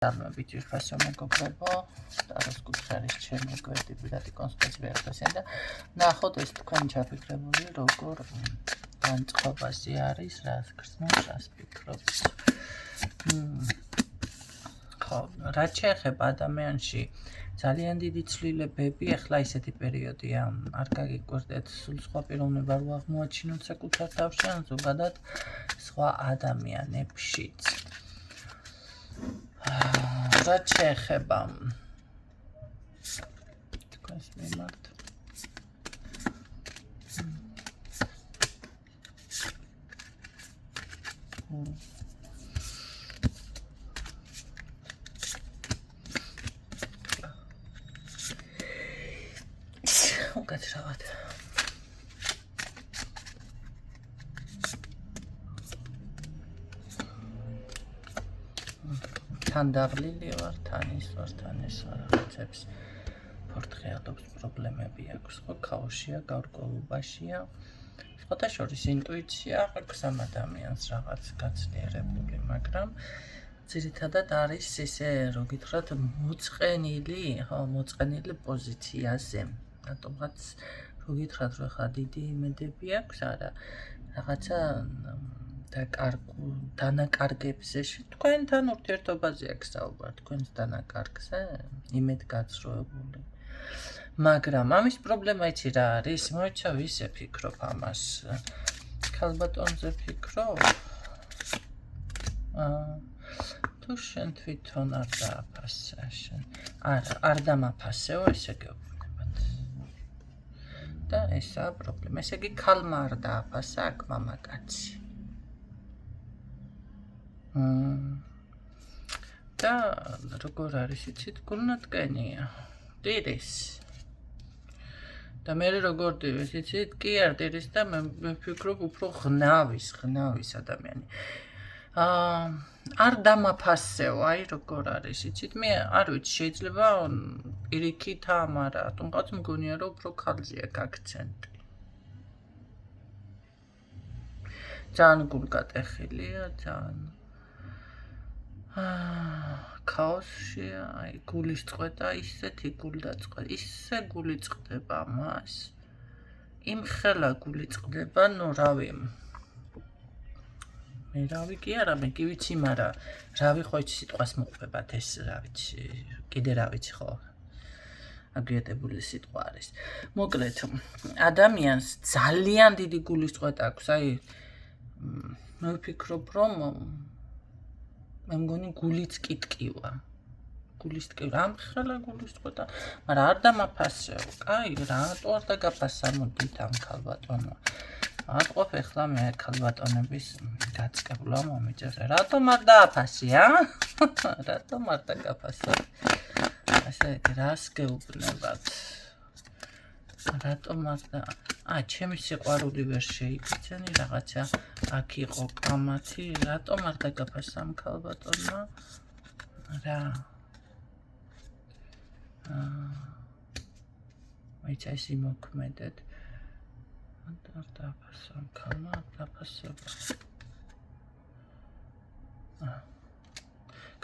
Damit już pasujemy go próbo. Teraz skupiamy się na gwieździe bilety konspiracyjne. Na chodzie jest końca wykrewowi rogor. Pan schowa z jaris raz krzno raz pikrobić. რაც შეეხება ადამიანში ძალიან დიდი ცვლილებები ახლა ისეთი პერიოდია არ გაგიკვირდეთ სულ სხვა პიროვნება რო აღმოაჩინოთ საკუთარ თავში ან ზოგადად სხვა ადამიანებშიც რაც შეეხება თქვენს მიმართ უკაცრავად თან დაღლილი ვარ, თან ის ვარ, რაღაცებს ფორთხეადობს პრობლემები აქვს, ხო, ქაოსია, გარკვეულობაშია. სხვათა შორის ინტუიცია აქვს ამ ადამიანს რაღაც გაცნიერებული, მაგრამ ძირითადად არის ისე, რო გითხრათ, მოწყენილი პოზიციაზე. რატომღაც რო გითხრათ, რომ ხა დიდი იმედები აქვს, არა, რაღაცა დანაკარგებზე თქვენთან ურთიერთობაზე აქვს საუბარი, თქვენს დანაკარგზე, იმედგაცრუებული. მაგრამ ამის პრობლემა იცი რა არის? მოიცა ვისე ფიქრობ ამას. ქალბატონზე ფიქრობ? თუ შენ თვითონ არ დააფასე შენ. არ დამაფასეო, ესე გეუბნებათ. და ესაა პრობლემა. ესე იგი ქალმა არ დააფასა აქ მამაკაცი. და როგორ არის იცით, გულნატკენია. ტირის. და მე როგორ ტირის, იცით, კი არ ტირის და მე ვფიქრობ უფრო ღნავის ადამიანი. არ დამაფასეო, აი როგორ არის, იცით, მე არ ვიცი, შეიძლება პირიქით ამ არა, რატომღაც მგონია რომ უფრო ქალზე აქვს აქცენტი. ძალიან გულგატეხილია, ძალიან ქაოსშია, აი გულის წყვეტა, ისეთი გულდაწყვეტა, ისე გული წყვდება მას. იმხელა გული წყვდება, ნუ რავი. მე რავი კი არა, მე კი ვიცი, მაგრამ რავი ხო იცი სიტყვას მოყვებათ ეს, რა ვიცი, კიდე რა ვიცი ხო. აგიეტებული სიტყვა არის. მოკლედ, ადამიანს ძალიან დიდი გულის წყვეტა აქვს, აი მე ვფიქრობ, რომ მე მგონი გულიც კი ტკივა. გულის ტკივა, ამხელა გულის წყვეტა, მაგრამ არ დამაფასეო. კაი, რატო არ დაგაფასა მოდით ამ ქალბატონმა? ატყობ ახლა მე ქალბატონების გაწყებლა მომიწერს. რატომ არ დააფასე, რატომ არ დაგაფასე? ასე რას გეუბნებათ? რატომ არ და ჩემი სიყვარული ვერ შეიგრძენი, რაღაცა აქ იყო კამათი, რატომ არ დაგაფასა ამ ქალბატონმა? რა? ვაიცა ეს იმოქმედეთ. არ დააფასა ამ ქალმა, არ დააფასება.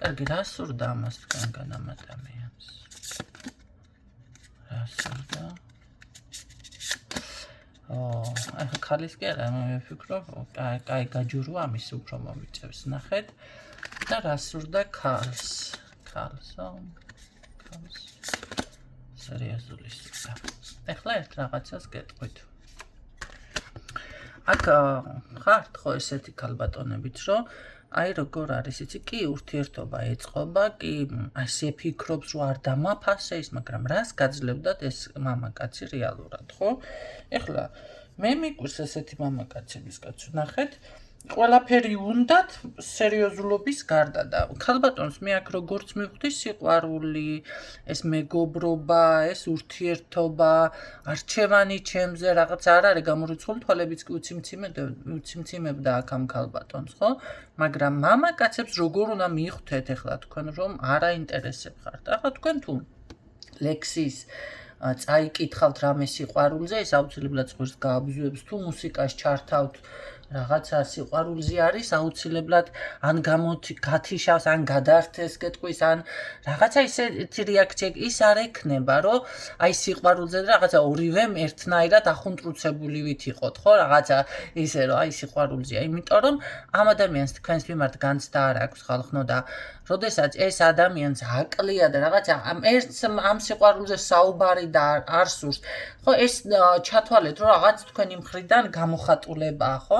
კარგი, რა სურდა ამას თქვენგან ამ ადამიანს? რა სურდა? ახლა ქალის კი არა, მე ვფიქრობ, კაი გაჯურვა ამის უფრო მომიწევს, ნახეთ. და რა სურდა ქალს? ქალს. სერიოზული სურდა. ახლა ერთ რაღაცას გეტყვით. აქ ხართ ხო ესეთი ქალბატონებით, რომ აი როგორ არის, იცი, კი ურთიერთობა ეწყობა, კი ასე ფიქრობს, რომ არ დამაფასე ის, მაგრამ რას გაძლევდათ ეს მამაკაცი რეალურად, ხო? ეხლა მე მიკვირს ესეთი მამაკაცების კაცო, ნახეთ, ყველაფერი უნდათ სერიოზულობის გარდა და ქალბატონს მე აქ როგორც მივხვდი სიყვარული, ეს მეგობრობა, ეს ურთიერთობა, არჩევანი ჩემზე, რაღაც არ არის გამორიცხული, თვალებიც კი უციმციმებდა აქ ამ ქალბატონს, ხო? მაგრამ მამაკაცებს როგორ უნდა მიხვდეთ ახლა თქვენ, რომ არ აინტერესებ ხართ? ახლა თქვენ თუ ლექსის წაიკითხავთ რამე სიყვარულზე, ეს აუცილებლად წყვილს გააბზუებს, თუ მუსიკას ჩართავთ რაღაცა სიყვარულზე არის აუცილებლად ან გათიშავს ან გადაართეს გეტყვის ან რაღაცა ისეთი რეაქცია ის არ ექნება რომ აი სიყვარულზე რაღაცა ორივემ ერთნაირად ახუნტრუცებული ვით იყოთ ხო რაღაცა ისე რომ აი სიყვარულზეა იმიტომ რომ ამ ადამიანს თქვენს მიმართ განცდა არ აქვს ხალხნო და როდესაც ეს ადამიანს აკლია და რაღაცა ამ სიყვარულზე საუბარი და არ სურს ხო ეს ჩათვალეთ რომ რაღაც თქვენი მხრიდან გამოხატულებაა ხო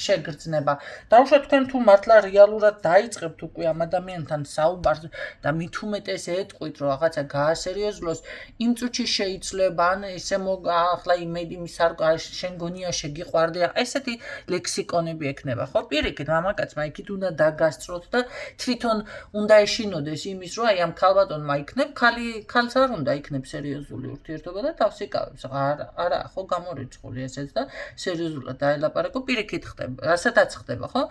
შეგრძნება დაუშვათ თქვენ თუ მართლა რეალურად დაიწყებთ უკვე ამ ადამიანთან საუბარს და მით უმეტეს ეტყვით რომ რაღაცა გაასერიოზულოს იმ წუთში შეიძლება ან ესე ახლა იმედი შენ გონია შეგიყვარდი ესეთი ლექსიკონები ექნება ხო პირიქით მამაკაცმა იქით უნდა დაგასწროთ და თვითონ უნდა ეშინოდეს იმის რომ აი ამ ქალბატონმა იქნებ ქალს არ უნდა იქნებ სერიოზული ურთიერთობა და თავს იკავებს არა ხო გამორიცხული ესეც და სერიოზულად დაელაპარაკო პირიქით ხდება ასეთაც ხდება ხო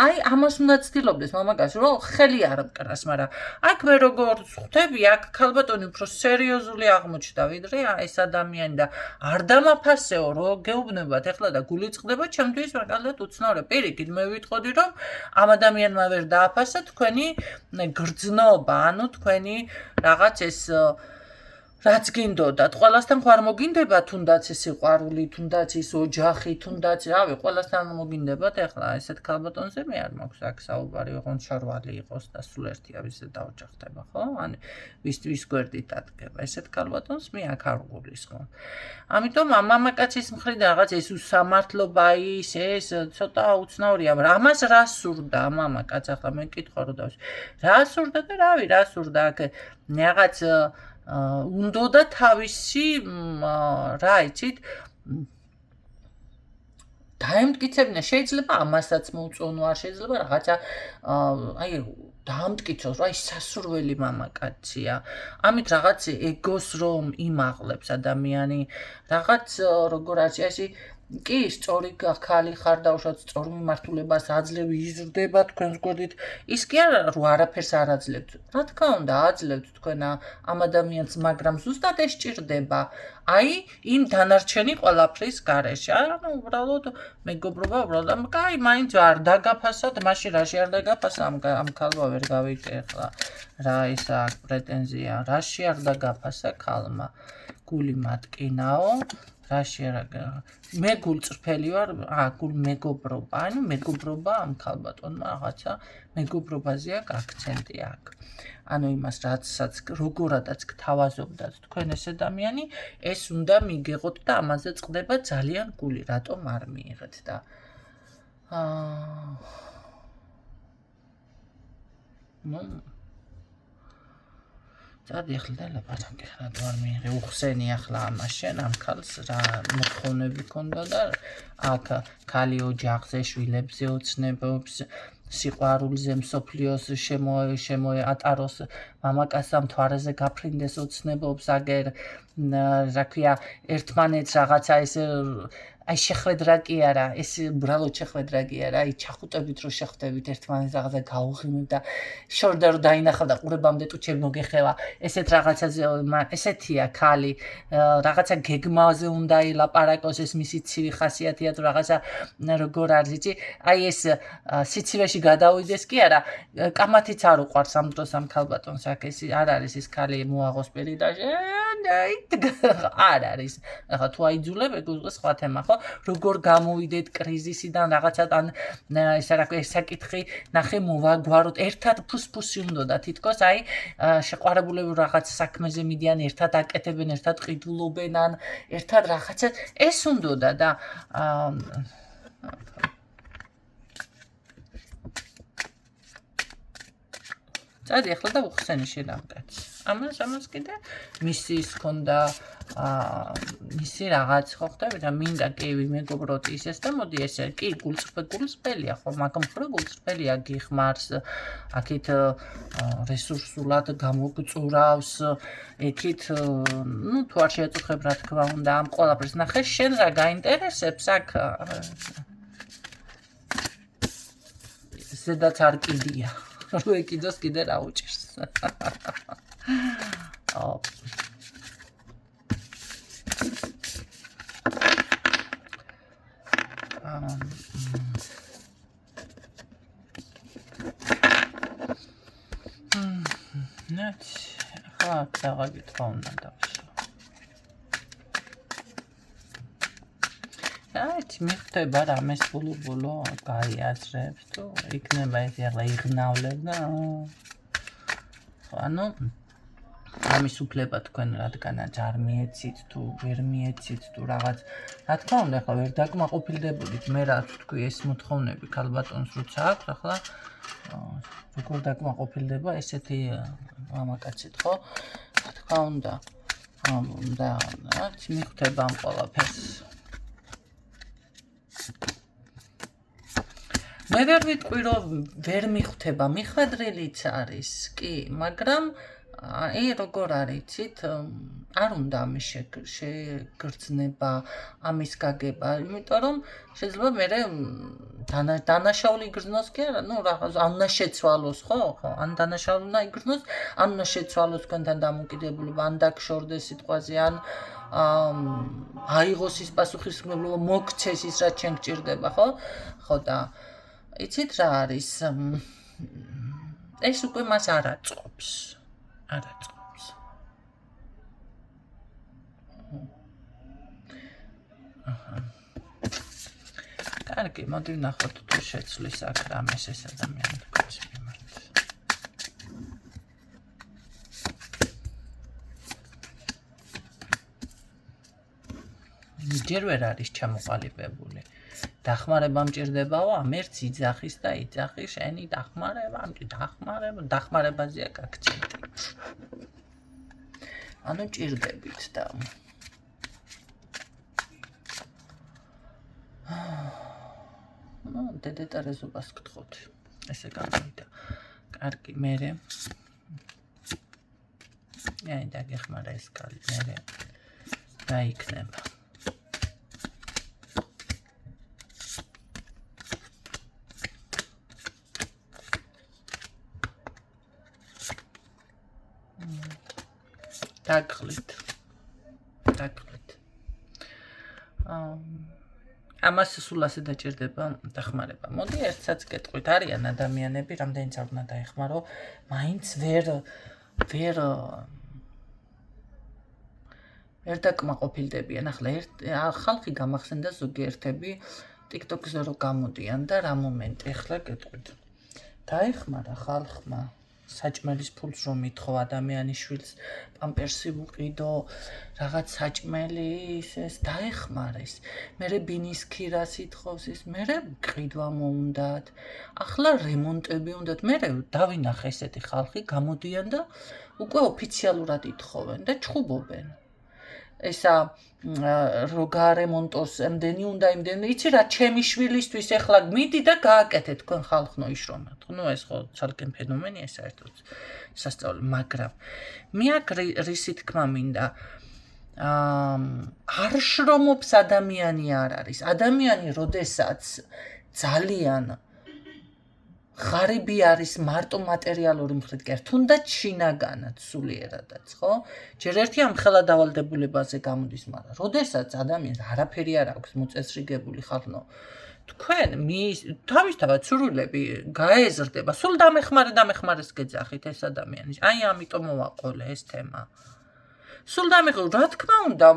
აი ამას უნდა ცდილობდეს მამაკაცი რომ ხელი არ მკრას მაგრამ აქ მე როგორ ხვდები აქ ქალბატონი უფრო სერიოზული აღმოჩნდა ვიდრე ეს ადამიანი და არ დამაფასეო რომ გეუბნებათ ეხლა და გული წყდება ჩემთვის მაგალითად უცნაური პირიქით მე ვიტყოდი რომ ამ ადამიანმა ვერ დააფასა თქვენი გრძნობა ანუ თქვენი რაღაც ეს რაც გინდოდათ ყველასთან ხარ მოგინდება თუნდაც ეს სიყვარული თუნდაც ის ოჯახი თუნდაც რავი ყველასთან მოგინდებათ ეხლა ესეთ ქალბატონზე მე არ მაქვს აქ საუბარი ოღონდ შარვალი იყოს და სულ ერთია ვიზე დაოჯახდება ხო ან ვის გვერდით დადგება ესეთ ქალბატონს მე აქ არ გულისხმობ ამიტომ მამაკაცის მხრიდან რაღაც ეს უსამართლობა ის ეს ცოტა უცნაურია მაგრამ ამას რა სურდა მამაკაც ახლა მე მკითხვა რომ დავს რა სურდა და რავი რა სურდა აქ რაღაც უნდა და თავისი რა იცით დაემტკიცებინა შეიძლება ამასაც მოუწონო არ შეიძლება რაღაცა აი დაამტკიცოს რომ აი სასურველი მამაკაცია ამით რაღაც ეგოს რომ იმაღლებს ადამიანი რაღაც როგორ არის ეს კი სწორი ხალი ხარ დაუშვათ სწორ მიმართულებას აძლევი იზრდება თქვენს გვერდით ის კი არა რომ არაფერს არ აძლევთ რა თქმა უნდა აძლევთ თქვენ ამ ადამიანს მაგრამ ზუსტად ეს ჭირდება აი იმ დანარჩენი ყველაფრის გარეშე ანუ უბრალოდ მეგობრობა უბრალოდ აი მაინც არ დაგაფასად მაშინ რაში არ დაგაფასა ამ ქალმა ვერ გავიგე ახლა რა ის აქვს პრეტენზია რაში არ დაგაფასა ქალმა გული მატკინაო რაში არა მე გულწრფელი ვარ გულ მეგობრობა ანუ მეგობრობა ამ ქალბატონმა რაღაცა მეგობრობაზე აქვს აქცენტი აქვს ანუ იმას რაცაც როგორადაც გთავაზობდათ თქვენ ეს ადამიანი ეს უნდა მიგეღოთ და ამაზე წყდება ძალიან გული რატომ არ მიიღეთ და წადი ახლა ლაპარაკი რა არ მიიღე უხსენი ახლა ამას შენ ამ ქალს რა მოთხოვნები ქონდა და აქ ქალი ოჯახზე შვილებზე ოცნებობს სიყვარულზე მსოფლიოს შემოატაროს მამაკაცს მთვარეზე გაფრინდეს ოცნებობს აგერ რა ქვია ერთმანეთს რაღაცა ეს აი შეხვედრა კი არა ეს უბრალოდ შეხვედრა კი არა აი ჩახუტებით რომ შეხვდებით ერთმანეთს რაღაცა გაუღიმებ და შორდა რომ დაინახავ და ყურებამდე ტუჩები მოგეხევა ესეთ რაღაცაზე ესეთია ქალი რაღაცა გეგმაზე უნდა ილაპარაკოს ეს მისი ცივი ხასიათია თუ რაღაცა როგორ არის იცი აი ეს სიცივეში გადავიდეს კი არა კამათიც არ უყვარს ამ დროს ამ ქალბატონს აქ ეს არ არის ეს ქალი მოაღოს პირიდაში არ არის ახლა თუ აიძულებ ეგ უკვე სხვა თემა ხო როგორ გამოვიდეთ კრიზისიდან რაღაცა ან ესა რა ქვია საკითხი ნახე მოვაგვაროთ ერთად ფუსფუსი უნდა თითქოს აი შეყვარებულები რაღაც საქმეზე მიდიან ერთად აკეთებენ ერთად ყიდულობენ ან ერთად რაღაცა ეს უნდა და წადი ახლა და უხსენი შენ ამ კაცს ამას კიდე მისის ქონდა მისი რაღაც ხო ხდება და მინდა კი ვიმეგობროთ ისეს და მოდი ესე კი გულწრფელია ხო მაგ მხრივ გულწრფელია გიხმარს აქეთ რესურსულად გამოგწურავს ეკით ნუ თუ არ შეეწუხებ რა თქმა უნდა ამ ყველაფერს ნახე შენ რა გაინტერესებს აქ ზედაც არ კიდია რო ეკიდოს კიდე რა უჭირს ნაც ახლა დავაგეთქვა უნდა დავისვა. Այդ მიხვდება რამეს ბულუბულო გაიაზრებს თუ იქნება ეს ახლა იღნავლებ და ანუ ამის უფლება თქვენ რადგანაც არ მიეცით თუ ვერ მიეცით თუ რაღაც რა თქმა უნდა ახლა ვერ დაკმაყოფილდებოდით მე რაც თქვი ეს მოთხოვნები ქალბატონს როცა აქვს ახლა როგორ დაკმაყოფილდება ესეთი მამაკაცით ხო რა თქმა უნდა და რაც მიხვდება ამ ყველაფერს მე ვერ ვიტყვი რომ ვერ მიხვდება მიხვედრილიც არის კი მაგრამ აი როგორ არიცით არ უნდა ამის შეგრძნება ამის გაგება იმიტომ რომ შეიძლება მე დანაშაული იგრძნოს კი არა ნუ რაღაც ან უნდა შეცვალოს ხო ან დანაშაული უნდა იგრძნოს ან უნდა შეცვალოს თქვენთან დამოკიდებულება ან დაგშორდეს სიტყვაზე ან აიღოს ის პასუხისმგებლობა მოგცეს ის რაც შენ გჭირდება ხო და იცით რა არის ეს უკვე მას არ აწყობს კარგი მოდი ვნახოთ თუ შეცვლის აქ რამეს ეს ადამიანი თქვენს მიმართ ჯერ ვერ არის ჩამოყალიბებული დახმარება მჭირდებაო ამერც იძახის და იძახი შენი დახმარებაზეა გაქცენტი ანუ ჭირდებით და დედეტარეზობას გთხოვთ ესე გამოვიდა კარგი მერე აი დაგეხმარა ეს კალი მერე დაიქნება დაგხლით ამას სულ ასე დაჭირდება დახმარება მოდი ერთსაც გეტყვით არიან ადამიანები რამდენიც არ უნდა დაეხმარო მაინც ვერ დაკმაყოფილდებიან ახლა ხალხი გამახსენდა ზოგიერთები TikTok-ზე რო გამოდიან და რა მომენტი ახლა გეტყვით დაეხმარა ხალხმა საჭმელის ფულს რომ მითხო ადამიანის შვილს პამპერსი ვუყიდო რაღაც საჭმელი ეს დაეხმარეს მერე ბინის ქირას ითხოვს ის მერე ყიდვა მოუნდათ ახლა რემონტები უნდათ მერე დავინახე ესეთი ხალხი გამოდიან და უკვე ოფიციალურად ითხოვენ და ჩხუბობენ ესა რო გარემონტოს ამდენი უნდა იმდენი იცი რა ჩემი შვილისთვის ეხლა მიდი და გააკეთე თქვენ ხალხნო იშრომოთ ნუ ეს ხო ცალკე ფენომენია საერთოდ სასწაული მაგრამ მე აქ რისი თქმა მინდა არ შრომობს ადამიანი არ არის ადამიანი როდესაც ძალიან ღარიბი არის მარტო მატერიალური მხრით კი არა თუნდაც შინაგანად სულიერადაც ხო ჯერ ერთი ამ ხელადავალდებულებაზე გამოდის მაგრამ როდესაც ადამიანს არაფერი არ აქვს მოწესრიგებული ხალხო თქვენ თავისთავად სურვილები გაეზრდება სულ დამეხმარეს გეძახით ეს ადამიანი აი ამიტომ მოვაყოლე ეს თემა სულ რა თქმა უნდა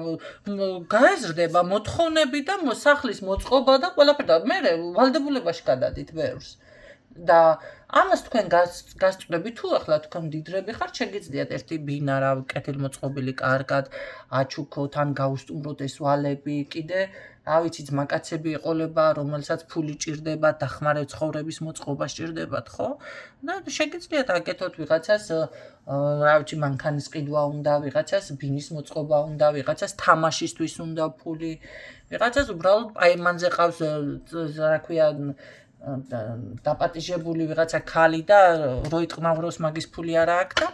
გაეზრდება მოთხოვნები და სახლის მოწყობა და ყველაფერი და მე ვალდებულებაში გადადით ბევრს და ამას თქვენ გასწრები თუ ახლა თქვენ მდიდრები ხართ შეგიძლიათ ერთი ბინა რა კეთილმოწყობილი კარგად აჩუქოთ ან გაუსტუმროთ ეს ვალები კიდე რა ვიცი ძმაკაცები ეყოლება რომელსაც ფული ჭირდება დახმარება ცხოვრების მოწყობა სჭირდებათ ხო და შეგიძლიათ აკეთოთ ვიღაცას რა ვიცი მანქანის ყიდვა უნდა ვიღაცას ბინის მოწყობა უნდა ვიღაცას თამაშისთვის უნდა ფული ვიღაცას უბრალოდ პაემანზე ყავს რა ქვია დაპატიჟებული ვიღაცა ქალი და რო იტყმავროს მაგის ფული არა აქვს და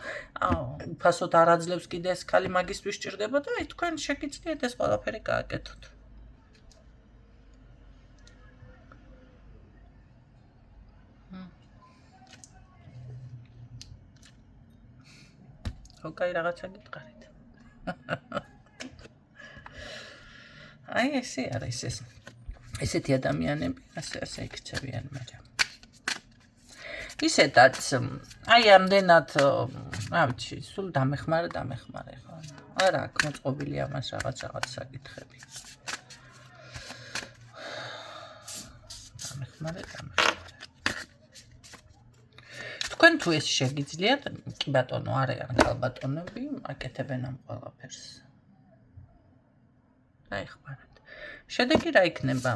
უფასოდ არ აძლევს კიდე ეს ქალი მაგისთვის სჭირდება და აი თქვენ შეგიძლიათ ეს ყველაფერი გააკეთოთ ოკეი რაღაცა გიტყარით აი ესე არის ეს ესეთი ადამიანები ასე იქცევიან მაგრამ ისედაც აი ამდენად ავიცი, სულ დამეხმარე ხო. არა, აქ მოწყობილი ამას რაღაც საკითხები. დამეხმარე. თქვენ თუ ეს შეგიძლიათ, კი ბატონო, არიან ქალბატონები, აკეთებენ ამ ყველაფერს. აიხმარეთ. შედეგი რა იქნება?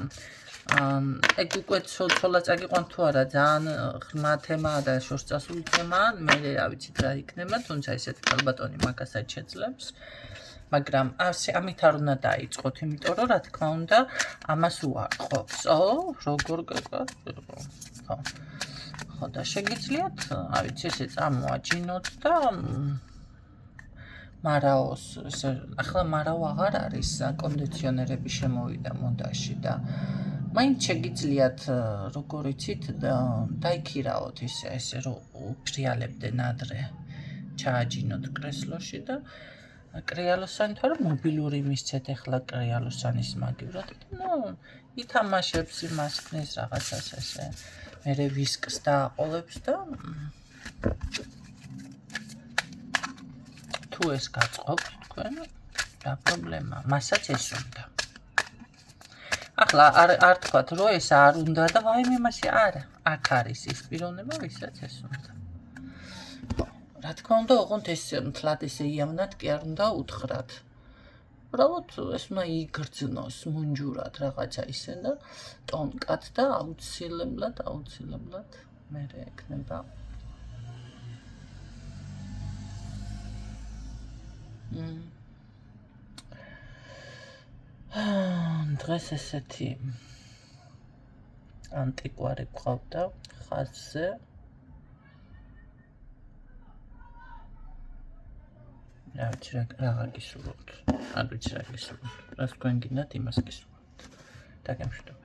ეგ უკვე ცოლა წაგიყვან თუ არა, ძალიან ღრმა თემაა და შორს წასული თემაა, მე რა ვიცით რა იქნება, თუმცა ესეთი ქალბატონი მაგასაც შეძლებს. მაგრამ ამით არ უნდა დაიწყოთ, იმიტომ რომ რა თქმა უნდა, ამას უარყოფს. როგორ გეკათ? ხო და შეგიძლიათ, ვიცი, ესე წამოაჯინოთ და მარაოს, ახლა მარაო აღარ არის, კონდიციონერები შემოვიდა მოდაში და მაინც შეგიძლიათ, როგორ იცით, დაიქირაოთ ესე რომ უფრიალებდნენ ადრე, ჩააჯინოთ კრესლოში და კრიალოსანი თუ არა მობილური მისცეთ ახლა კრიალოსანის მაგივრად და ითამაშებს იმას ხნის რაღაცას ესე მერე ვისკს დააყოლებს და თუ ეს გაწყობთ თქვენ რა პრობლემაა მასაც ეს უნდა ახლა არ თქვათ რომ ეს არ უნდა და ვაიმე მასე არა აქ არის ის პიროვნება ვისაც ეს უნდა რა თქმა უნდა ოღონდ ეს მთლად ესე იამნად კი არ უნდა უთხრათ უბრალოდ ეს უნდა იგრძნოს მუნჯურად რაღაცა ისე და ტონკად და აუცილებლად მერე ექნება დღეს ესეთი ანტიკვარი გვყავდა ხაზზე რა ვიცი რა გისურვებთ არ ვიცი რა გისურვებთ რას თქვენ გინდათ იმას გისურვებთ დაგემშვიდობთ